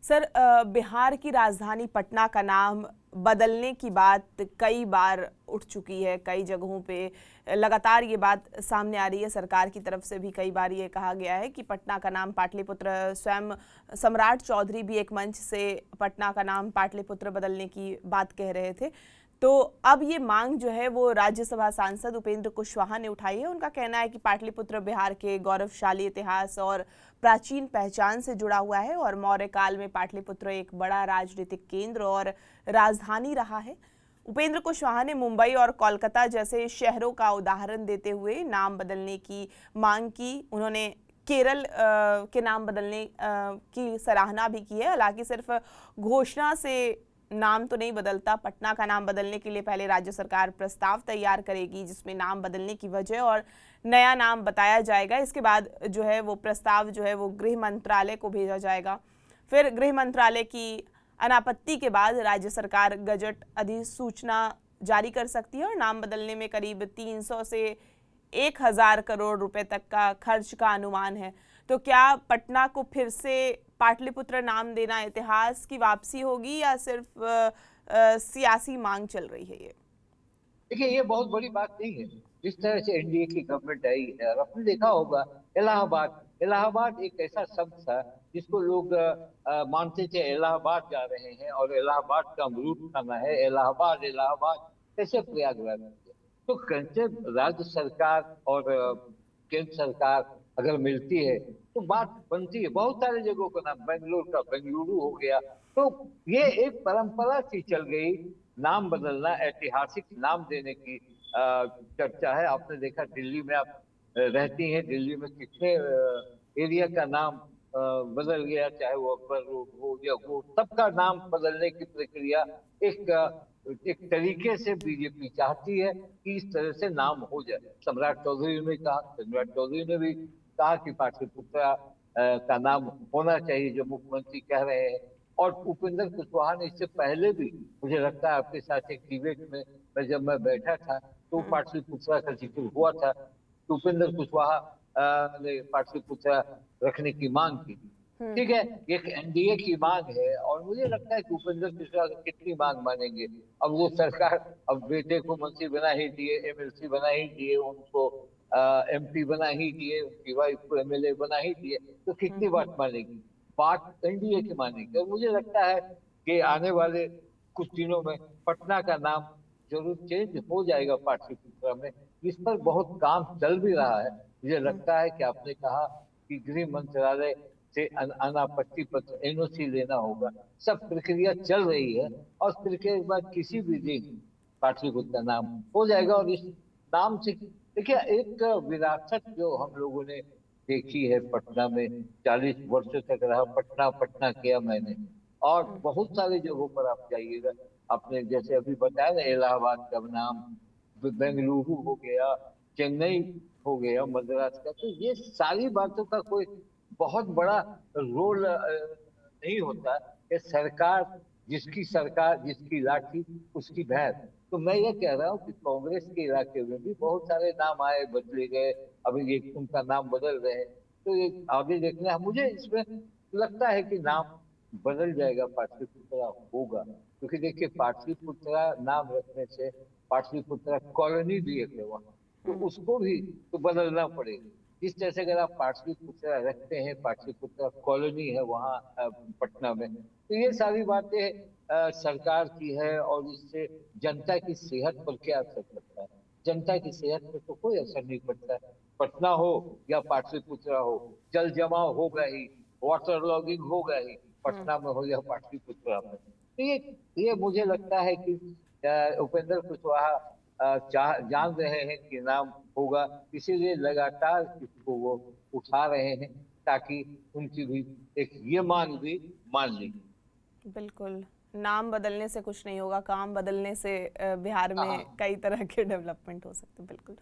Sir, Bihar की राजधानी पटना का नाम बदलने की बात कई बार उठ चुकी है। कई जगहों पे लगातार ये बात सामने आ रही है। सरकार की तरफ से भी कई बार ये कहा गया है कि पटना का नाम पाटलिपुत्र, स्वयं सम्राट चौधरी भी एक मंच से पटना का नाम पाटलिपुत्र बदलने की बात कह रहे थे। तो अब ये मांग जो है वो राज्यसभा सांसद उपेंद्र कुशवाहा ने उठाई है। उनका कहना है कि पाटलिपुत्र बिहार के गौरवशाली इतिहास और प्राचीन पहचान से जुड़ा हुआ है और मौर्य काल में पाटलिपुत्र एक बड़ा राजनीतिक केंद्र और राजधानी रहा है। उपेंद्र कुशवाहा ने मुंबई और कोलकाता जैसे शहरों का उदाहरण देते हुए नाम बदलने की मांग की। उन्होंने केरल के नाम बदलने की सराहना भी की है। हालांकि सिर्फ घोषणा से नाम तो नहीं बदलता। पटना का नाम बदलने के लिए पहले राज्य सरकार प्रस्ताव तैयार करेगी जिसमें नाम बदलने की वजह और नया नाम बताया जाएगा। इसके बाद जो है वो प्रस्ताव जो है वो गृह मंत्रालय को भेजा जाएगा। फिर गृह मंत्रालय की अनापत्ति के बाद राज्य सरकार गजट अधिसूचना जारी कर सकती है और नाम बदलने में करीब 300 से 1000 करोड़ रुपए तक का खर्च का अनुमान है। तो क्या पटना को फिर से पाटलिपुत्र नाम देना इतिहास की वापसी होगी या सिर्फ सियासी मांग चल रही है? ये देखिए, ये बहुत बड़ी बात नहीं है। जिस तरह से एनडीए की गवर्नमेंट आई है और आपने देखा होगा इलाहाबाद इलाहाबाद एक ऐसा शब्द था जिसको लोग मानते थे इलाहाबाद जा रहे हैं और इलाहाबाद का अमरूद खाना है। इलाहाबाद इलाहाबाद कैसे प्रयागराज में? तो कैसे राज्य सरकार और केंद्र सरकार अगर मिलती है तो बात बनती है। बहुत सारे जगहों का नाम बेंगलोर का बेंगलुरु हो गया। तो ये एक परंपरा सी चल गई। नाम बदलना, ऐतिहासिक नाम देने की चर्चा है। आपने देखा दिल्ली में आप रहती हैं, दिल्ली में कितने एरिया का नाम बदल गया, चाहे वो अकबर रोड हो या वो सबका नाम बदलने की प्रक्रिया एक तरीके से बीजेपी चाहती है कि इस तरह से नाम हो जाए। सम्राट चौधरी ने भी कहा कि पाटलिपुत्रा का नाम होना चाहिए जो मुख्यमंत्री कह रहे हैं। और उपेंद्र कुशवाहा ने इससे पहले भी, मुझे लगता है आपके साथ एक डिबेट में जब मैं बैठा था तो पाटलिपुत्रा का जिक्र हुआ था। तो उपेंद्र कुशवाहा ने पाटलिपुत्रा रखने की मांग की। ठीक है, एक एनडीए की मांग है और मुझे लगता है कि उपेंद्र कुशवाहा कितनी मांग मानेंगे। अब वो सरकार, अब बेटे को मंत्री बना ही दिए, एमएलसी बना ही दिए, उनको एमपी बना ही दिए, उनकी वाइफ को एमएलए बना ही दिए, तो कितनी बात मानेगी? बात एनडीए की मानेगी। और मुझे लगता है कि आने वाले कुछ दिनों में पटना का नाम जरूर चेंज हो जाएगा पाटलिपुत्रा में। इस पर बहुत काम चल भी रहा है। मुझे लगता है कि आपने कहा कि गृह मंत्रालय से अनापत्ति पत्र एनओसी लेना होगा। सब प्रक्रिया चल रही है और फिर के बाद किसी भी दिन पाटलिपुत्र नाम हो जाएगा। और इस नाम से देखिए, एक विरासत जो हम लोगों ने देखी है पटना में, 40 वर्षों तक रहा पटना, पटना किया मैंने। और बहुत सारी जगहों पर आप जाइएगा, आपने जैसे अभी बताया ना, इलाहाबाद का नाम बेंगलुरु हो गया, चेन्नई हो गया, मद्रास का। तो ये सारी बातों का कोई बहुत बड़ा रोल नहीं होता कि सरकार जिसकी लाठी उसकी भैंस। तो मैं ये कह रहा हूँ कि कांग्रेस के इलाके में भी बहुत सारे नाम आए, बदले गए, अभी ये उनका नाम बदल रहे हैं। तो ये आगे देखना है। मुझे इसमें लगता है कि नाम बदल जाएगा, पाटलिपुत्रा होगा। क्योंकि देखिए, पाटलिपुत्रा नाम रखने से पाटलिपुत्रा कॉलोनी भी एक है वहाँ, तो उसको भी तो बदलना पड़ेगा। जिस तरह से अगर आप पाटलिपुत्रा रखते हैं, पाटलिपुत्रा कॉलोनी है वहाँ पटना में, तो ये सारी बातें सरकार की है। और इससे जनता की सेहत पर क्या असर पड़ता है? जनता की सेहत पर तो कोई असर नहीं पड़ता है। पटना हो या पाटलिपुत्रा हो, जल जमाव होगा ही, वाटर लॉगिंग होगा ही, पटना में हो या पाटलिपुत्रा में। तो ये मुझे लगता है कि उपेंद्र कुशवाहा जान रहे हैं कि नाम होगा, इसीलिए लगातार इसको वो उठा रहे हैं ताकि उनकी भी एक ये मांग भी मान ली। बिल्कुल, नाम बदलने से कुछ नहीं होगा, काम बदलने से बिहार में हाँ। कई तरह के डेवलपमेंट हो सकते हैं। बिल्कुल।